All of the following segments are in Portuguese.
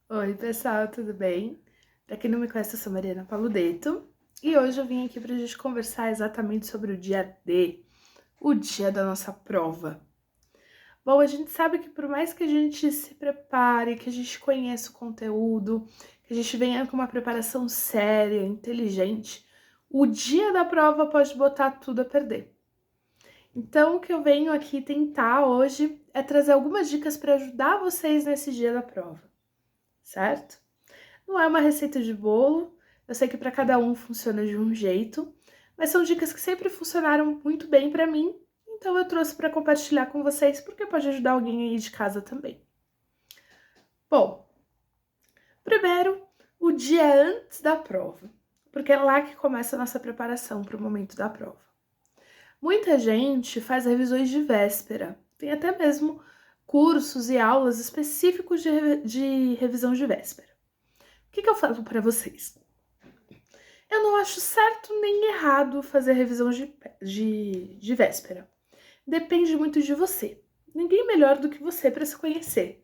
Oi, pessoal, tudo bem? Pra quem não me conhece, eu sou Mariana Paludeto e hoje eu vim aqui pra gente conversar exatamente sobre o dia D, o dia da nossa prova. Bom, a gente sabe que por mais que a gente se prepare, que a gente conheça o conteúdo, que a gente venha com uma preparação séria, inteligente, o dia da prova pode botar tudo a perder. Então, o que eu venho aqui tentar hoje é trazer algumas dicas para ajudar vocês nesse dia da prova, certo? Não é uma receita de bolo, eu sei que para cada um funciona de um jeito, mas são dicas que sempre funcionaram muito bem para mim, então eu trouxe para compartilhar com vocês, porque pode ajudar alguém aí de casa também. Bom, primeiro, o dia antes da prova, porque é lá que começa a nossa preparação para o momento da prova. Muita gente faz revisões de véspera, tem até mesmo cursos e aulas específicos de revisão de véspera. O que eu falo para vocês? Eu não acho certo nem errado fazer revisão de véspera. Depende muito de você. Ninguém melhor do que você para se conhecer.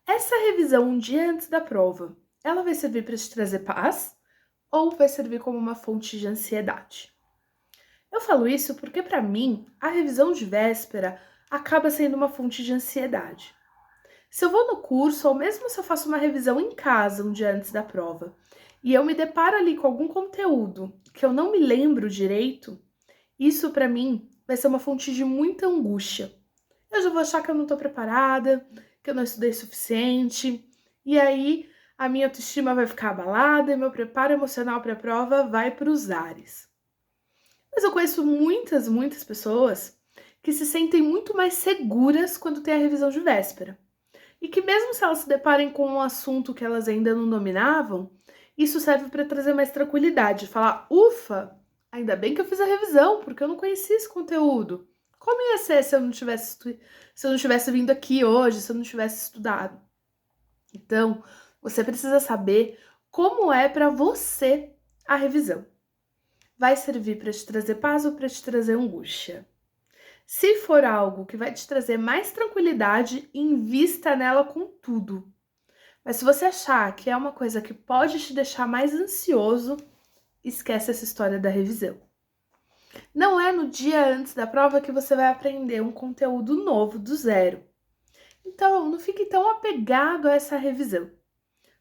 Essa revisão um dia antes da prova, ela vai servir para te trazer paz ou vai servir como uma fonte de ansiedade? Eu falo isso porque, para mim, a revisão de véspera acaba sendo uma fonte de ansiedade. Se eu vou no curso, ou mesmo se eu faço uma revisão em casa um dia antes da prova, e eu me deparo ali com algum conteúdo que eu não me lembro direito, isso para mim vai ser uma fonte de muita angústia. Eu já vou achar que eu não tô preparada, que eu não estudei suficiente, e aí a minha autoestima vai ficar abalada e meu preparo emocional para a prova vai para os ares. Mas eu conheço muitas pessoas que se sentem muito mais seguras quando tem a revisão de véspera. E que mesmo se elas se deparem com um assunto que elas ainda não dominavam, isso serve para trazer mais tranquilidade, falar, ufa, ainda bem que eu fiz a revisão, porque eu não conhecia esse conteúdo. Como ia ser se eu não tivesse, se eu não tivesse vindo aqui hoje, se eu não tivesse estudado? Então, você precisa saber como é para você a revisão. Vai servir para te trazer paz ou para te trazer angústia? Se for algo que vai te trazer mais tranquilidade, invista nela com tudo. Mas se você achar que é uma coisa que pode te deixar mais ansioso, esquece essa história da revisão. Não é no dia antes da prova que você vai aprender um conteúdo novo do zero. Então, não fique tão apegado a essa revisão.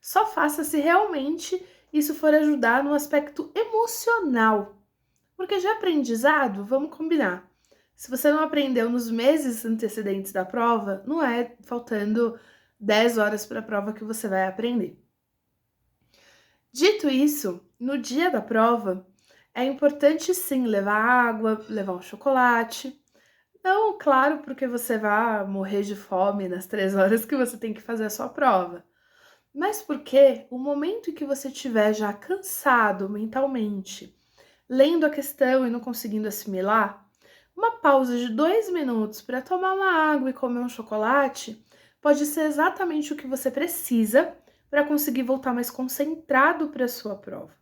Só faça se realmente isso for ajudar no aspecto emocional. Porque de aprendizado, vamos combinar. Se você não aprendeu nos meses antecedentes da prova, não é faltando 10 horas para a prova que você vai aprender. Dito isso, no dia da prova, é importante sim levar água, levar um chocolate. Não, claro, porque você vai morrer de fome nas 3 horas que você tem que fazer a sua prova. Mas porque o momento em que você estiver já cansado mentalmente, lendo a questão e não conseguindo assimilar, uma pausa de 2 minutos para tomar uma água e comer um chocolate pode ser exatamente o que você precisa para conseguir voltar mais concentrado para a sua prova.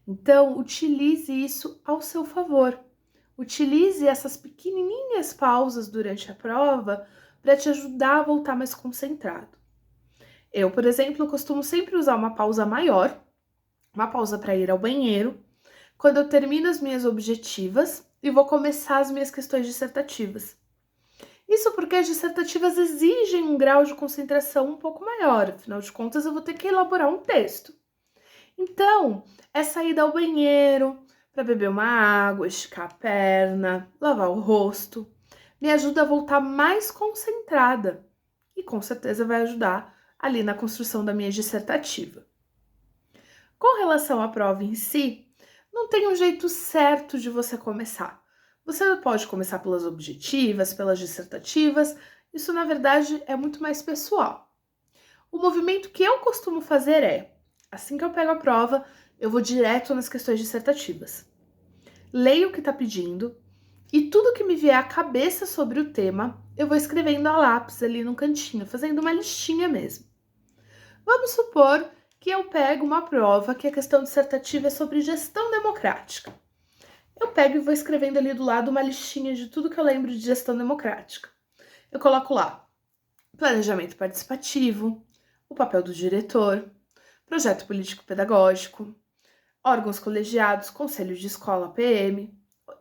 Então, utilize isso ao seu favor. Utilize essas pequenininhas pausas durante a prova para te ajudar a voltar mais concentrado. Eu, por exemplo, costumo sempre usar uma pausa maior, uma pausa para ir ao banheiro, quando eu termino as minhas objetivas e vou começar as minhas questões dissertativas. Isso porque as dissertativas exigem um grau de concentração um pouco maior, afinal de contas, eu vou ter que elaborar um texto. Então, é sair ao banheiro para beber uma água, esticar a perna, lavar o rosto, me ajuda a voltar mais concentrada e com certeza vai ajudar ali na construção da minha dissertativa. Com relação à prova em si, não tem um jeito certo de você começar. Você pode começar pelas objetivas, pelas dissertativas, isso na verdade é muito mais pessoal. O movimento que eu costumo fazer é, assim que eu pego a prova, eu vou direto nas questões dissertativas. Leio o que está pedindo e tudo que me vier à cabeça sobre o tema, eu vou escrevendo a lápis ali no cantinho, fazendo uma listinha mesmo. Vamos supor que eu pego uma prova que a questão dissertativa é sobre gestão democrática. Eu pego e vou escrevendo ali do lado uma listinha de tudo que eu lembro de gestão democrática. Eu coloco lá planejamento participativo, o papel do diretor, projeto político-pedagógico, órgãos colegiados, conselho de escola, PM,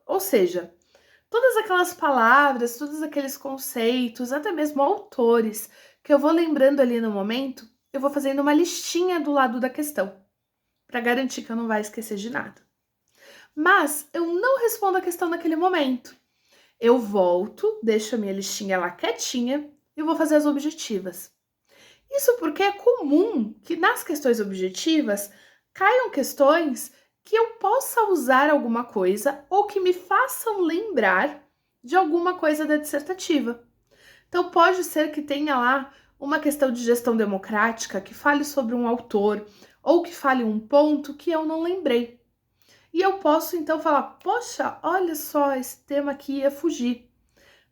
ou seja, todas aquelas palavras, todos aqueles conceitos, até mesmo autores que eu vou lembrando ali no momento, eu vou fazendo uma listinha do lado da questão, para garantir que eu não vá esquecer de nada. Mas eu não respondo a questão naquele momento. Eu volto, deixo a minha listinha lá quietinha e vou fazer as objetivas. Isso porque é comum que nas questões objetivas caiam questões que eu possa usar alguma coisa ou que me façam lembrar de alguma coisa da dissertativa. Então pode ser que tenha lá uma questão de gestão democrática que fale sobre um autor ou que fale um ponto que eu não lembrei. E eu posso então falar, poxa, olha só, esse tema aqui ia fugir.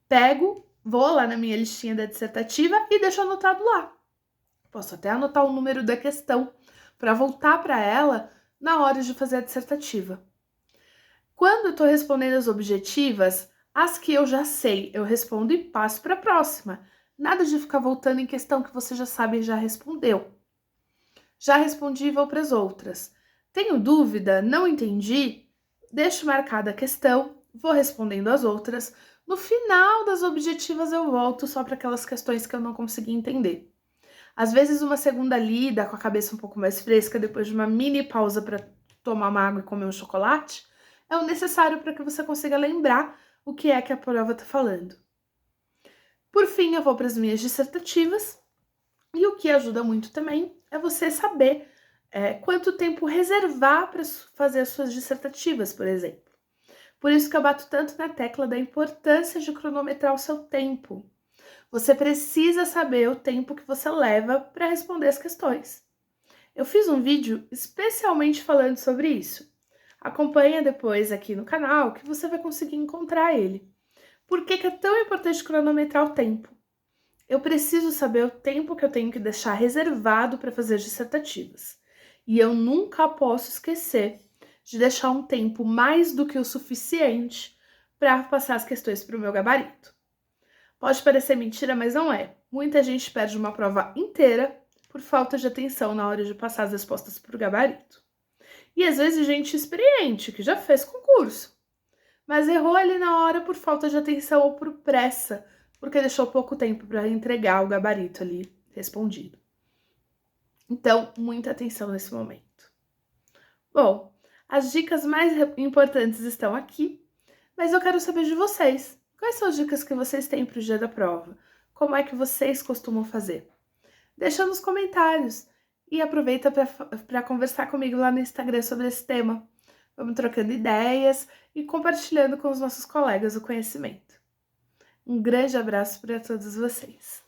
Pego, vou lá na minha listinha da dissertativa e deixo anotado lá. Posso até anotar o número da questão para voltar para ela na hora de fazer a dissertativa. Quando eu estou respondendo as objetivas, as que eu já sei, eu respondo e passo para a próxima. Nada de ficar voltando em questão que você já sabe e já respondeu. Já respondi e vou para as outras. Tenho dúvida? Não entendi? Deixo marcada a questão, vou respondendo as outras. No final das objetivas eu volto só para aquelas questões que eu não consegui entender. Às vezes uma segunda lida com a cabeça um pouco mais fresca, depois de uma mini pausa para tomar uma água e comer um chocolate, é o necessário para que você consiga lembrar o que é que a prova está falando. Por fim, eu vou para as minhas dissertativas, e o que ajuda muito também é você saber quanto tempo reservar para fazer as suas dissertativas, por exemplo. Por isso que eu bato tanto na tecla da importância de cronometrar o seu tempo. Você precisa saber o tempo que você leva para responder as questões. Eu fiz um vídeo especialmente falando sobre isso. Acompanha depois aqui no canal que você vai conseguir encontrar ele. Por que é tão importante cronometrar o tempo? Eu preciso saber o tempo que eu tenho que deixar reservado para fazer as dissertativas. E eu nunca posso esquecer de deixar um tempo mais do que o suficiente para passar as questões para o meu gabarito. Pode parecer mentira, mas não é. Muita gente perde uma prova inteira por falta de atenção na hora de passar as respostas para o gabarito. E às vezes gente experiente, que já fez concurso, mas errou ali na hora por falta de atenção ou por pressa, porque deixou pouco tempo para entregar o gabarito ali respondido. Então, muita atenção nesse momento. Bom, as dicas mais importantes estão aqui, mas eu quero saber de vocês. Quais são as dicas que vocês têm para o dia da prova? Como é que vocês costumam fazer? Deixa nos comentários e aproveita para conversar comigo lá no Instagram sobre esse tema. Vamos trocando ideias e compartilhando com os nossos colegas o conhecimento. Um grande abraço para todos vocês.